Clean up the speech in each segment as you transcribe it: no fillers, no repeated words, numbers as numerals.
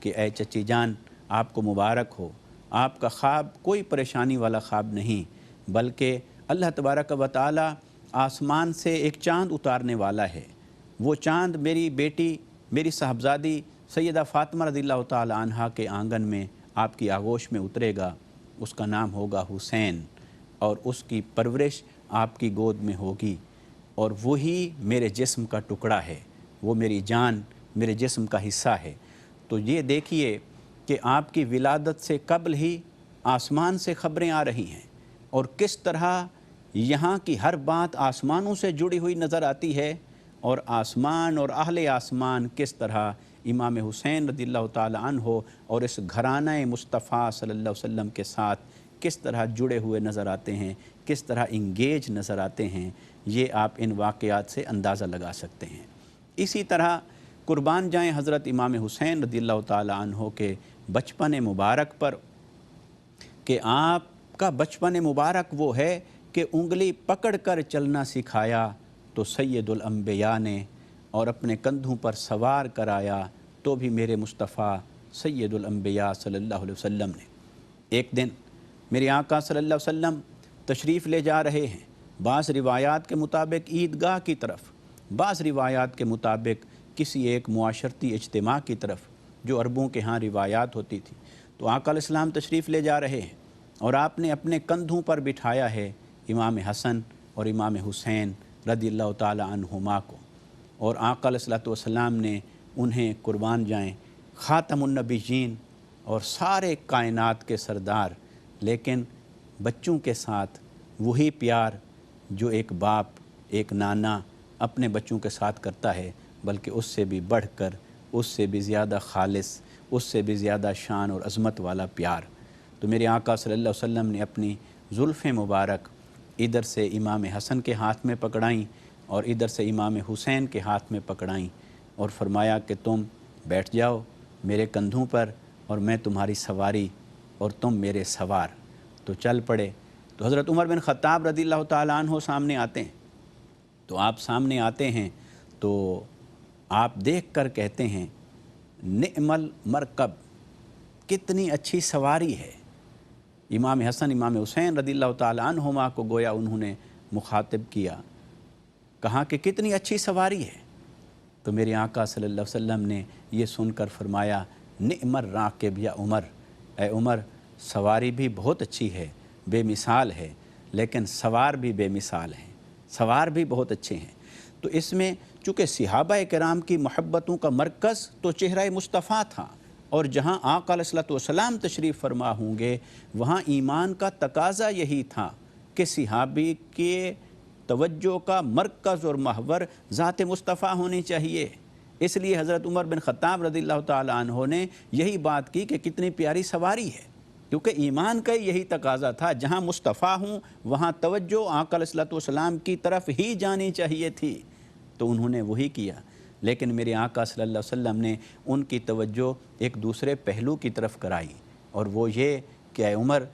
کہ اے چچی جان آپ کو مبارک ہو، آپ کا خواب کوئی پریشانی والا خواب نہیں، بلکہ اللہ تبارک و تعالی آسمان سے ایک چاند اتارنے والا ہے۔ وہ چاند میری بیٹی، میری صاحبزادی سیدہ فاطمہ رضی اللہ تعالی عنہا کے آنگن میں آپ کی آغوش میں اترے گا، اس کا نام ہوگا حسین، اور اس کی پرورش آپ کی گود میں ہوگی، اور وہی میرے جسم کا ٹکڑا ہے، وہ میری جان میرے جسم کا حصہ ہے۔ تو یہ دیکھیے کہ آپ کی ولادت سے قبل ہی آسمان سے خبریں آ رہی ہیں، اور کس طرح یہاں کی ہر بات آسمانوں سے جڑی ہوئی نظر آتی ہے، اور آسمان اور اہل آسمان کس طرح امام حسین رضی اللہ تعالی عنہ اور اس گھرانہ مصطفیٰ صلی اللہ علیہ وسلم کے ساتھ کس طرح جڑے ہوئے نظر آتے ہیں، کس طرح انگیج نظر آتے ہیں، یہ آپ ان واقعات سے اندازہ لگا سکتے ہیں۔ اسی طرح قربان جائیں حضرت امام حسین رضی اللہ تعالی عنہ کے بچپن مبارک پر، کہ آپ کا بچپن مبارک وہ ہے کہ انگلی پکڑ کر چلنا سکھایا تو سید الانبیاء نے، اور اپنے کندھوں پر سوار کرایا تو بھی میرے مصطفیٰ سید الانبیاء صلی اللہ علیہ وسلم نے۔ ایک دن میرے آقا صلی اللہ علیہ وسلم تشریف لے جا رہے ہیں، بعض روایات کے مطابق عیدگاہ کی طرف، بعض روایات کے مطابق کسی ایک معاشرتی اجتماع کی طرف، جو عربوں کے ہاں روایات ہوتی تھی۔ تو آقا علیہ السلام تشریف لے جا رہے ہیں، اور آپ نے اپنے کندھوں پر بٹھایا ہے امام حسن اور امام حسین رضی اللہ تعالی عنہما کو، اور آقا علیہ السلام نے انہیں قربان جائیں خاتم النبیین اور سارے کائنات کے سردار، لیکن بچوں کے ساتھ وہی پیار جو ایک باپ، ایک نانا اپنے بچوں کے ساتھ کرتا ہے، بلکہ اس سے بھی بڑھ کر، اس سے بھی زیادہ خالص، اس سے بھی زیادہ شان اور عظمت والا پیار۔ تو میرے آقا صلی اللہ علیہ وسلم نے اپنی زلفیں مبارک ادھر سے امام حسن کے ہاتھ میں پکڑائیں اور ادھر سے امام حسین کے ہاتھ میں پکڑائیں، اور فرمایا کہ تم بیٹھ جاؤ میرے کندھوں پر، اور میں تمہاری سواری اور تم میرے سوار۔ تو چل پڑے۔ تو حضرت عمر بن خطاب رضی اللہ تعالیٰ عنہ سامنے آتے ہیں۔ تو آپ سامنے آتے ہیں تو آپ دیکھ کر کہتے ہیں نعم المرکب، کتنی اچھی سواری ہے۔ امام حسن امام حسین رضی اللہ تعالیٰ عنہما کو گویا انہوں نے مخاطب کیا، کہا کہ کتنی اچھی سواری ہے۔ تو میرے آقا صلی اللہ علیہ وسلم نے یہ سن کر فرمایا نعم الراکب یا عمر، اے عمر سواری بھی بہت اچھی ہے، بے مثال ہے، لیکن سوار بھی بے مثال ہیں، سوار بھی بہت اچھے ہیں۔ تو اس میں چونکہ صحابہ کرام کی محبتوں کا مرکز تو چہرہ مصطفیٰ تھا، اور جہاں آقا علیہ السلام تشریف فرما ہوں گے وہاں ایمان کا تقاضا یہی تھا کہ صحابی کے توجہ کا مرکز اور محور ذات مصطفیٰ ہونی چاہیے۔ اس لیے حضرت عمر بن خطاب رضی اللہ تعالی عنہ نے یہی بات کی کہ کتنی پیاری سواری ہے، کیونکہ ایمان کا یہی تقاضا تھا، جہاں مصطفیٰ ہوں وہاں توجہ آقا علیہ السلام کی طرف ہی جانی چاہیے تھی، تو انہوں نے وہی کیا۔ لیکن میرے آقا صلی اللہ علیہ وسلم نے ان کی توجہ ایک دوسرے پہلو کی طرف کرائی، اور وہ یہ کہ اے عمر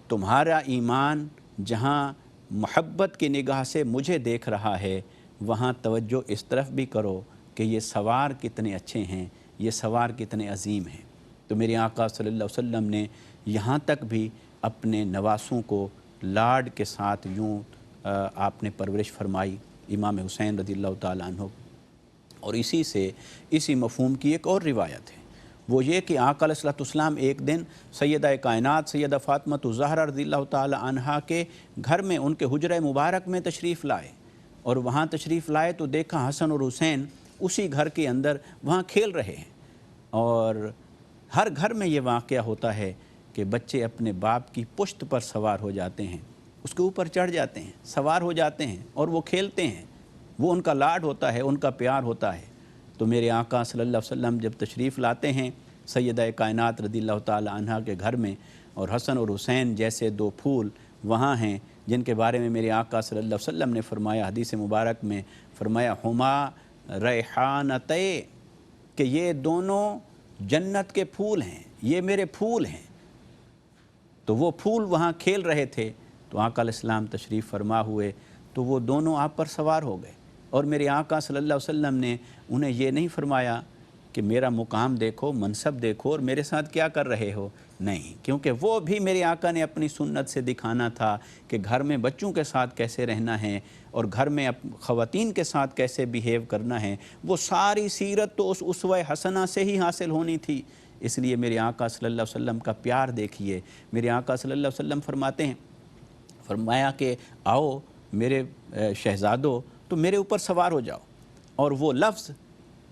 تمہارا ایمان جہاں محبت کی نگاہ سے مجھے دیکھ رہا ہے، وہاں توجہ اس طرف بھی کرو کہ یہ سوار کتنے اچھے ہیں، یہ سوار کتنے عظیم ہیں۔ تو میرے آقا صلی اللہ علیہ وسلم نے یہاں تک بھی اپنے نواسوں کو لاڈ کے ساتھ یوں آپ نے پرورش فرمائی، امام حسین رضی اللہ تعالیٰ عنہ۔ اور اسی مفہوم کی ایک اور روایت ہے، وہ یہ کہ آقا علیہ السلام ایک دن سیدہ کائنات سیدہ فاطمہ الزہرا رضی اللہ تعالی عنہا کے گھر میں، ان کے حجرہ مبارک میں تشریف لائے، اور وہاں تشریف لائے تو دیکھا حسن اور حسین اسی گھر کے اندر وہاں کھیل رہے ہیں۔ اور ہر گھر میں یہ واقعہ ہوتا ہے کہ بچے اپنے باپ کی پشت پر سوار ہو جاتے ہیں، اس کے اوپر چڑھ جاتے ہیں، سوار ہو جاتے ہیں، اور وہ کھیلتے ہیں، وہ ان کا لاڈ ہوتا ہے، ان کا پیار ہوتا ہے۔ تو میرے آقا صلی اللہ علیہ وسلم جب تشریف لاتے ہیں سیدہ کائنات رضی اللہ تعالی عنہا کے گھر میں، اور حسن اور حسین جیسے دو پھول وہاں ہیں جن کے بارے میں میرے آقا صلی اللہ علیہ وسلم نے فرمایا، حدیث مبارک میں فرمایا ہما ریحانتے، کہ یہ دونوں جنت کے پھول ہیں، یہ میرے پھول ہیں۔ تو وہ پھول وہاں کھیل رہے تھے، تو آقا علیہ السلام تشریف فرما ہوئے تو وہ دونوں آپ پر سوار ہو گئے، اور میرے آقا صلی اللہ علیہ وسلم نے انہیں یہ نہیں فرمایا کہ میرا مقام دیکھو، منصب دیکھو اور میرے ساتھ کیا کر رہے ہو، نہیں، کیونکہ وہ بھی میرے آقا نے اپنی سنت سے دکھانا تھا کہ گھر میں بچوں کے ساتھ کیسے رہنا ہے اور گھر میں خواتین کے ساتھ کیسے بیہیو کرنا ہے۔ وہ ساری سیرت تو اس اسوہ حسنہ سے ہی حاصل ہونی تھی۔ اس لیے میرے آقا صلی اللہ علیہ وسلم کا پیار دیکھیے۔ میرے آقا صلی اللہ علیہ وسلم فرماتے ہیں، فرمایا کہ آؤ میرے شہزادو، تو میرے اوپر سوار ہو جاؤ، اور وہ لفظ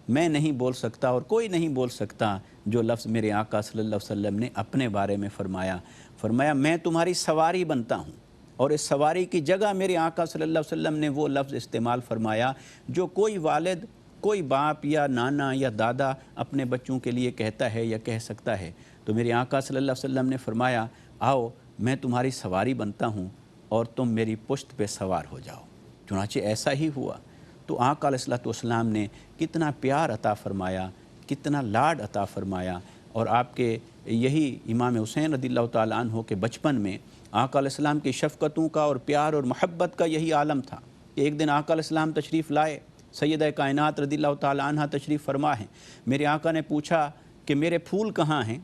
میں نہیں بول سکتا اور کوئی نہیں بول سکتا جو لفظ میرے آقا صلی اللہ علیہ وسلم نے اپنے بارے میں فرمایا میں تمہاری سواری بنتا ہوں۔ اور اس سواری کی جگہ میرے آقا صلی اللہ علیہ وسلم نے وہ لفظ استعمال فرمایا جو کوئی والد، کوئی باپ یا نانا یا دادا اپنے بچوں کے لیے کہتا ہے یا کہہ سکتا ہے۔ تو میرے آقا صلی اللہ علیہ وسلم نے فرمایا آؤ میں تمہاری سواری بنتا ہوں اور تم میری پشت پہ سوار ہو جاؤ۔ چنانچہ ایسا ہی ہوا۔ تو آقا علیہ السلام نے کتنا پیار عطا فرمایا، کتنا لاڈ عطا فرمایا، اور آپ کے یہی امام حسین رضی اللہ تعالیٰ عنہ کے بچپن میں آقا علیہ السلام کی شفقتوں کا اور پیار اور محبت کا یہی عالم تھا کہ ایک دن آقا علیہ السلام تشریف لائے، سیدہ کائنات رضی اللہ تعالیٰ عنہ تشریف فرما ہیں۔ میرے آقا نے پوچھا کہ میرے پھول کہاں ہیں،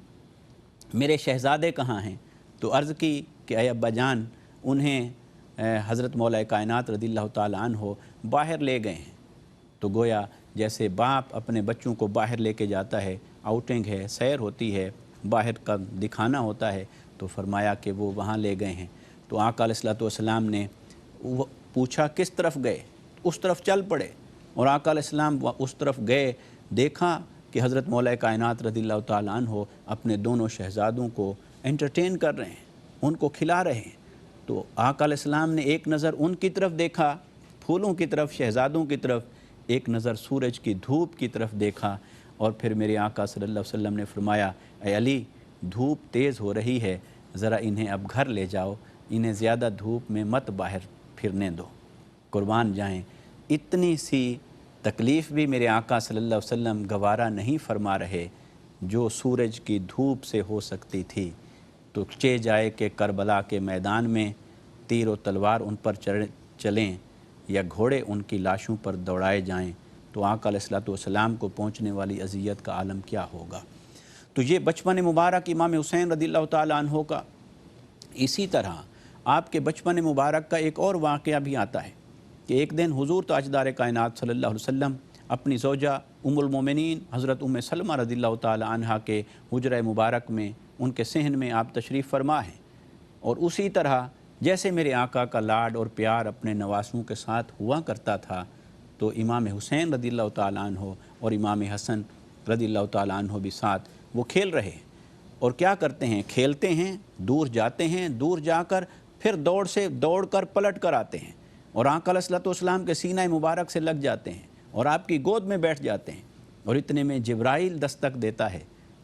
میرے شہزادے کہاں ہیں؟ تو عرض کی کہ اے ابا جان، انہیں حضرت مولا کائنات رضی اللہ تعالیٰ عنہ باہر لے گئے ہیں۔ تو گویا جیسے باپ اپنے بچوں کو باہر لے کے جاتا ہے، آؤٹنگ ہے، سیر ہوتی ہے، باہر کا دکھانا ہوتا ہے، تو فرمایا کہ وہ وہاں لے گئے ہیں۔ تو آقا علیہ السلام نے پوچھا کس طرف گئے؟ اس طرف چل پڑے، اور آقا علیہ السلام اس طرف گئے، دیکھا کہ حضرت مولا کائنات رضی اللہ تعالیٰ عنہ اپنے دونوں شہزادوں کو انٹرٹین کر رہے ہیں، ان کو کھلا رہے ہیں۔ تو آقا علیہ السلام نے ایک نظر ان کی طرف دیکھا، پھولوں کی طرف، شہزادوں کی طرف، ایک نظر سورج کی دھوپ کی طرف دیکھا، اور پھر میرے آقا صلی اللہ علیہ وسلم نے فرمایا اے علی، دھوپ تیز ہو رہی ہے، ذرا انہیں اب گھر لے جاؤ، انہیں زیادہ دھوپ میں مت باہر پھرنے دو۔ قربان جائیں، اتنی سی تکلیف بھی میرے آقا صلی اللہ علیہ وسلم گوارا نہیں فرما رہے جو سورج کی دھوپ سے ہو سکتی تھی۔ تو چے جائے کہ کربلا کے میدان میں تیر و تلوار ان پر چلیں یا گھوڑے ان کی لاشوں پر دوڑائے جائیں، تو آقا علیہ السلام کو پہنچنے والی اذیت کا عالم کیا ہوگا۔ تو یہ بچپن مبارک امام حسین رضی اللہ تعالیٰ عنہ کا۔ اسی طرح آپ کے بچپن مبارک کا ایک اور واقعہ بھی آتا ہے کہ ایک دن حضور تاجدار کائنات صلی اللہ علیہ وسلم اپنی زوجہ ام المومنین حضرت ام سلمہ رضی اللہ تعالیٰ عنہ کے حجرہ مبارک میں، ان کے صحن میں آپ تشریف فرما ہیں، اور اسی طرح جیسے میرے آقا کا لاڈ اور پیار اپنے نواسوں کے ساتھ ہوا کرتا تھا، تو امام حسین رضی اللہ تعالیٰ عنہ اور امام حسن رضی اللہ تعالیٰ عنہ بھی ساتھ وہ کھیل رہے ہیں۔ اور کیا کرتے ہیں؟ کھیلتے ہیں، دور جاتے ہیں، دور جا کر پھر دوڑ کر پلٹ کر آتے ہیں، اور آقا علیہ السلام کے سینہ مبارک سے لگ جاتے ہیں اور آپ کی گود میں بیٹھ جاتے ہیں، اور اتنے میں جبرائیل دستک دیتا ہے،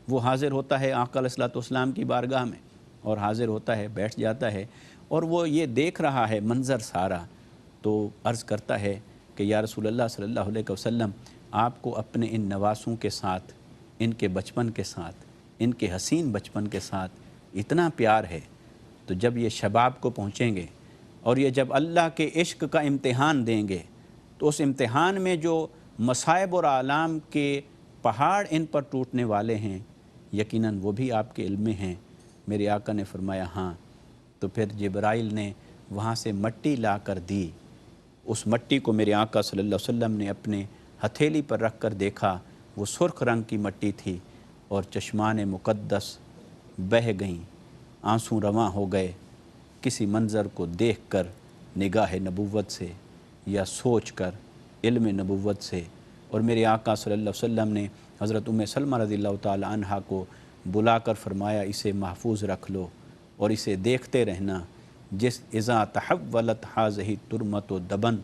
وہ حاضر ہوتا ہے آقا علیہ السلام کی بارگاہ میں، اور حاضر ہوتا ہے، بیٹھ جاتا ہے، اور وہ یہ دیکھ رہا ہے منظر سارا، تو عرض کرتا ہے کہ یا رسول اللہ صلی اللہ علیہ وسلم، آپ کو اپنے ان نواسوں کے ساتھ، ان کے بچپن کے ساتھ، ان کے حسین بچپن کے ساتھ اتنا پیار ہے، تو جب یہ شباب کو پہنچیں گے اور یہ جب اللہ کے عشق کا امتحان دیں گے، تو اس امتحان میں جو مصائب اور آلام کے پہاڑ ان پر ٹوٹنے والے ہیں، یقیناً وہ بھی آپ کے علم میں ہیں۔ میرے آقا نے فرمایا ہاں۔ تو پھر جبرائیل نے وہاں سے مٹی لا کر دی، اس مٹی کو میرے آقا صلی اللہ علیہ وسلم نے اپنے ہتھیلی پر رکھ کر دیکھا، وہ سرخ رنگ کی مٹی تھی، اور چشمان مقدس بہہ گئیں، آنسوں رواں ہو گئے کسی منظر کو دیکھ کر نگاہ نبوت سے یا سوچ کر علم نبوت سے۔ اور میرے آقا صلی اللہ علیہ وسلم نے حضرت ام سلمہ رضی اللہ تعالی عنہا کو بلا کر فرمایا اسے محفوظ رکھ لو اور اسے دیکھتے رہنا، جس اذا تحولت حاذہ ترمت و دبن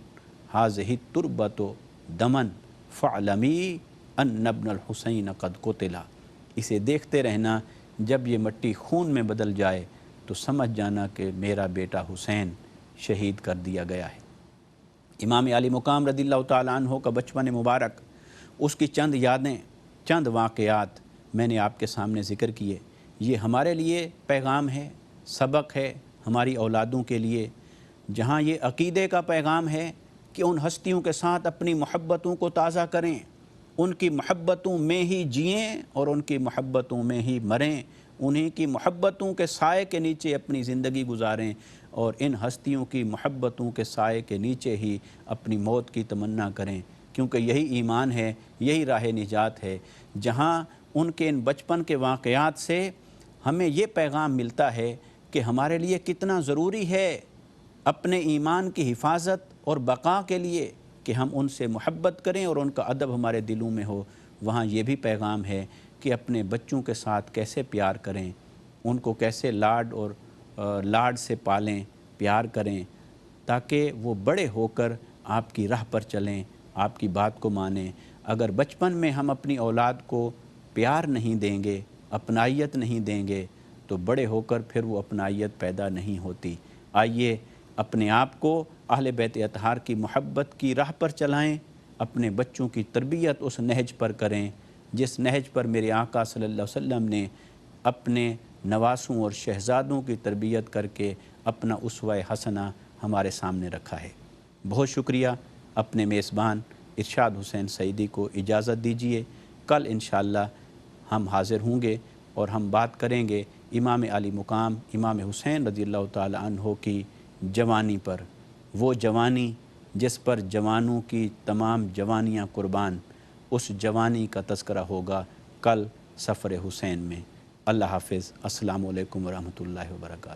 حاذہ تربت و دمن فعلمی ان ابن الحسین قد قتلا، اسے دیکھتے رہنا، جب یہ مٹی خون میں بدل جائے تو سمجھ جانا کہ میرا بیٹا حسین شہید کر دیا گیا ہے۔ امام علی مقام رضی اللہ تعالیٰ عنہ کا بچپن مبارک، اس کی چند یادیں، چند واقعات میں نے آپ کے سامنے ذکر کیے، یہ ہمارے لیے پیغام ہے، سبق ہے ہماری اولادوں کے لیے، جہاں یہ عقیدے کا پیغام ہے کہ ان ہستیوں کے ساتھ اپنی محبتوں کو تازہ کریں، ان کی محبتوں میں ہی جئیں اور ان کی محبتوں میں ہی مریں، انہیں کی محبتوں کے سائے کے نیچے اپنی زندگی گزاریں اور ان ہستیوں کی محبتوں کے سائے کے نیچے ہی اپنی موت کی تمنا کریں، کیونکہ یہی ایمان ہے، یہی راہ نجات ہے۔ جہاں ان کے ان بچپن کے واقعات سے ہمیں یہ پیغام ملتا ہے کہ ہمارے لیے کتنا ضروری ہے اپنے ایمان کی حفاظت اور بقا کے لیے کہ ہم ان سے محبت کریں اور ان کا ادب ہمارے دلوں میں ہو۔ وہاں یہ بھی پیغام ہے کہ اپنے بچوں کے ساتھ کیسے پیار کریں، ان کو کیسے لاڈ سے پالیں، پیار کریں، تاکہ وہ بڑے ہو کر آپ کی راہ پر چلیں، آپ کی بات کو مانیں۔ اگر بچپن میں ہم اپنی اولاد کو پیار نہیں دیں گے، اپنائیت نہیں دیں گے، تو بڑے ہو کر پھر وہ اپنائیت پیدا نہیں ہوتی۔ آئیے اپنے آپ کو اہل بیت اطہار کی محبت کی راہ پر چلائیں، اپنے بچوں کی تربیت اس نہج پر کریں جس نہج پر میرے آقا صلی اللہ علیہ وسلم نے اپنے نواسوں اور شہزادوں کی تربیت کر کے اپنا اسوہ حسنہ ہمارے سامنے رکھا ہے۔ بہت شکریہ۔ اپنے میزبان ارشاد حسین سعیدی کو اجازت دیجیے۔ کل انشاءاللہ ہم حاضر ہوں گے اور ہم بات کریں گے امام علی مقام امام حسین رضی اللہ تعالی عنہ کی جوانی پر، وہ جوانی جس پر جوانوں کی تمام جوانیاں قربان، اس جوانی کا تذکرہ ہوگا کل سفر حسین میں۔ اللہ حافظ۔ السلام علیکم ورحمۃ اللہ وبرکاتہ۔